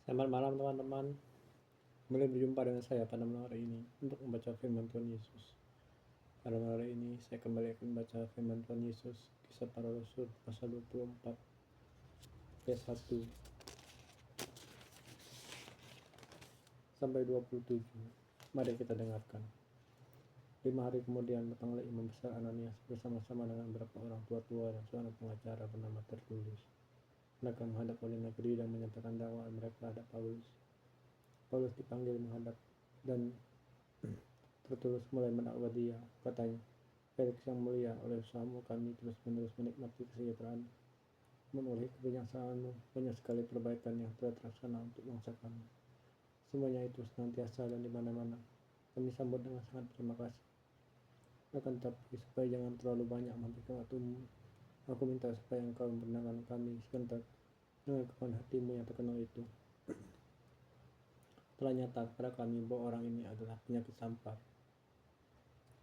Selamat malam teman-teman. Kembali berjumpa dengan saya pada malam hari ini untuk membaca firman Tuhan Yesus. Pada malam hari ini saya kembali akan membaca firman Tuhan Yesus, Kisah Para Rasul pasal 24 ayat 1 sampai 27. Mari kita dengarkan. 5 hari kemudian datanglah imam besar Ananias bersama-sama dengan beberapa orang tua-tua dan seorang pengacara bernama Tertulus. Mereka menghadap oleh negeri dan menyatakan dakwaan mereka terhadap Paulus. Paulus dipanggil menghadap dan Tertulus mulai mendakwa dia. Katanya, Felix yang mulia, oleh usahamu kami terus-menerus menikmati kesejahteraan. Oleh kebijaksanaan-mu, banyak sekali perbaikan yang telah terlaksana untuk bangsa kami. Semuanya itu senantiasa dan di mana-mana. Kami sambut dengan sangat terima kasih. Akan tetapi supaya jangan terlalu banyak menghabiskan waktumu, aku minta supaya engkau memperkenalkan kami sebentar dengan kekuatan hatimu yang terkenal itu. Telah nyata kepada kami bahwa orang ini adalah penyakit sampar,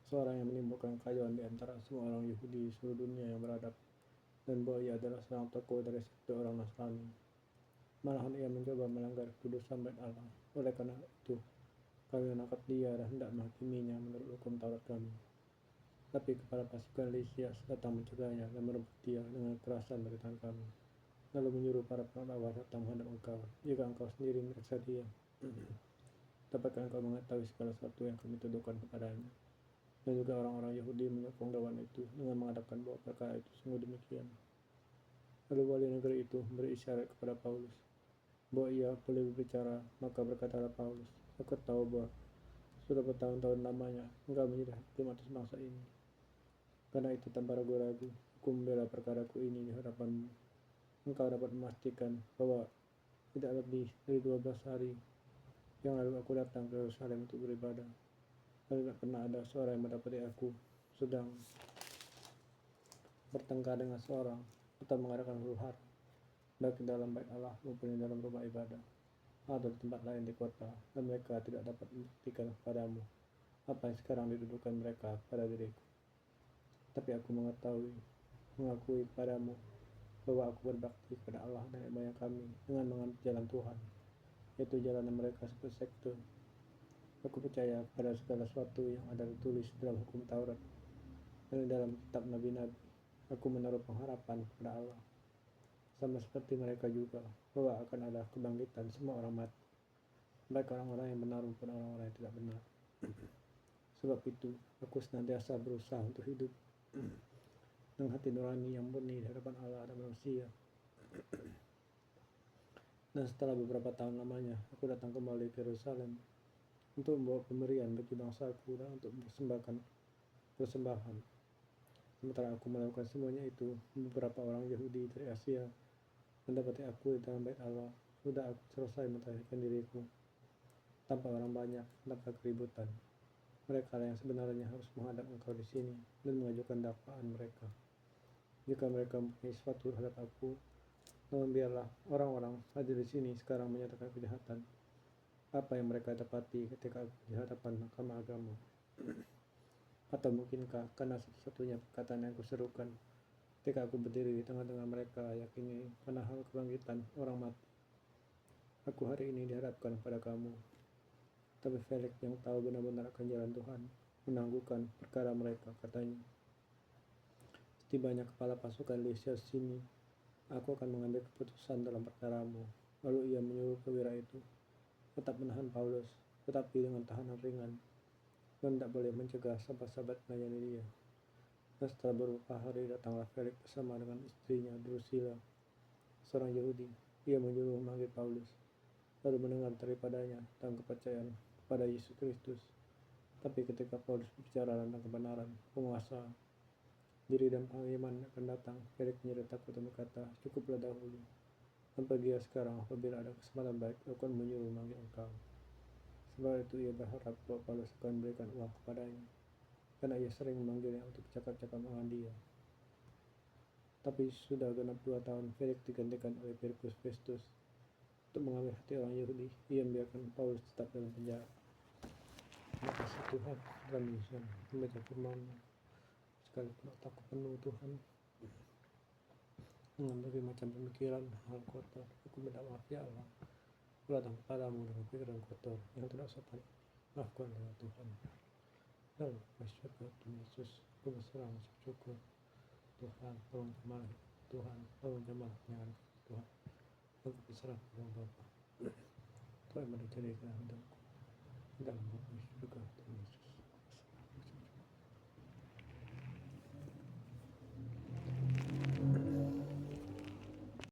seorang yang menimbulkan kekacauan di antara semua orang Yahudi di seluruh dunia yang beradab, dan bahwa ia adalah seorang tokoh dari sekte orang Nasrani. Malahan ia mencoba melanggar kudusan bait Allah. Oleh karena itu, kami menangkap dia dan hendak menghakiminya menurut hukum Taurat kami. Tapi kepala pasukan Lisias datang mencegahnya dan merebut dia dengan kekerasan dari tangan kami, lalu menyuruh para pendakwa datang menghadap engkau, jika engkau sendiri meriksa dia. Dapatkah engkau mengetahui segala sesuatu yang kami tuduhkan kepadanya? Dan juga orang-orang Yahudi menyokong dakwaan itu dengan mengatakan bahwa perkara itu sungguh demikian. Lalu wali negeri itu memberi isyarat kepada Paulus bahwa ia boleh berbicara. Maka berkatalah Paulus, aku tahu bahwa sudah bertahun-tahun lamanya engkau menjadi hakim atas bangsa ini. Karena itu tanpa ragu-ragu aku membela perkaraku ini di hadapanmu. Engkau dapat memastikan bahwa tidak lebih dari 12 hari yang lalu aku datang ke Yerusalem untuk beribadah, dan tidak pernah ada seorang yang mendapati aku sedang bertengkar dengan seorang atau mengadakan huru-hara, baik di dalam bait Allah maupun di dalam rumah ibadah atau di tempat lain di kota, dan mereka tidak dapat membuktikan kepadamu apa yang sekarang dituduhkan mereka pada diriku. Tapi aku mengakui kepadamu bahwa aku berbakti kepada Allah dan moyang kami dengan mengambil jalan Tuhan, yaitu jalan mereka seperti sekte. Aku percaya pada segala sesuatu yang ada tertulis dalam hukum Taurat dan dalam kitab nabi-nabi. Aku menaruh pengharapan kepada Allah, sama seperti mereka juga, bahwa akan ada kebangkitan semua orang mati, baik orang-orang yang benar maupun orang-orang yang tidak benar. Sebab itu, aku senantiasa berusaha untuk hidup dengan hati nurani yang murni di hadapan Allah dan manusia. Dan setelah beberapa tahun lamanya, aku datang kembali ke Yerusalem untuk membawa pemberian bagi bangsaku dan untuk mempersembahkan persembahan. Sementara aku melakukan semuanya itu, beberapa orang Yahudi dari Asia mendapati aku di dalam bait Allah. Sudah aku selesai mentahirkan diriku tanpa orang banyak, tanpa keributan. Mereka yang sebenarnya harus menghadap engkau di sini dan mengajukan dakwaan mereka. Jika mereka mempunyai sesuatu terhadap aku, namun biarlah orang-orang hadir di sini sekarang menyatakan kejahatan apa yang mereka dapati ketika aku di hadapan mahkamah agama. Atau mungkinkah karena satu-satunya perkataan yang kuserukan ketika aku berdiri di tengah-tengah mereka, yakini karena hal kebangkitan orang mati, aku hari ini dihadapkan pada kamu. Tapi Felix yang tahu benar-benar akan jalan Tuhan menangguhkan perkara mereka. Katanya, setibanya kepala pasukan Lysias sini, aku akan mengambil keputusan dalam perkaramu. Lalu ia menyuruh perwira itu tetap menahan Paulus, tetapi dengan tahanan ringan, dan tidak boleh mencegah sahabat-sahabat melayani dia. Dan setelah beberapa hari datanglah Felix bersama dengan istrinya Drusilla, seorang Yahudi. Ia menyuruh memanggil Paulus, lalu mendengar daripadanya tentang kepercayaan kepada Yesus Kristus. Tapi ketika Paulus berbicara tentang kebenaran, penguasa diri dan penghakiman akan datang, Felix menjadi takut dan berkata, cukuplah dahulu, dan pergilah sekarang. Apabila ada kesempatan baik, aku akan menyuruh memanggil engkau. Sebab itu ia berharap bahwa Paulus akan memberikan uang kepadanya, karena ia sering memanggilnya untuk bercakap-cakap dengan dia. Tapi sudah genap 2 tahun Felix digantikan oleh Porcius Festus. Untuk mengambil hati orang Yahudi, ia membiarkan Paulus tetap dalam penjara. Terima kasih Tuhan, dalam Yesus membaca firman-Mu. Sekalipun otakku penuh Tuhan dengan berbagai macam pemikiran hal kotor, aku minta maaf ya Allah. Aku datang kepadamu dengan pikiran kotor yang tidak sopan. Maafkanlah ya Tuhan. Dalam surga Tuhan Yesus, aku berserah masuk syukur. Tuhan, tolong jamaah. Tuhan, tolong jamaah penyangan Tuhan. Aku berserah kepada Bapa. Tuhan menjadikan hendakku dalam Bapa surga Tuhan Yesus.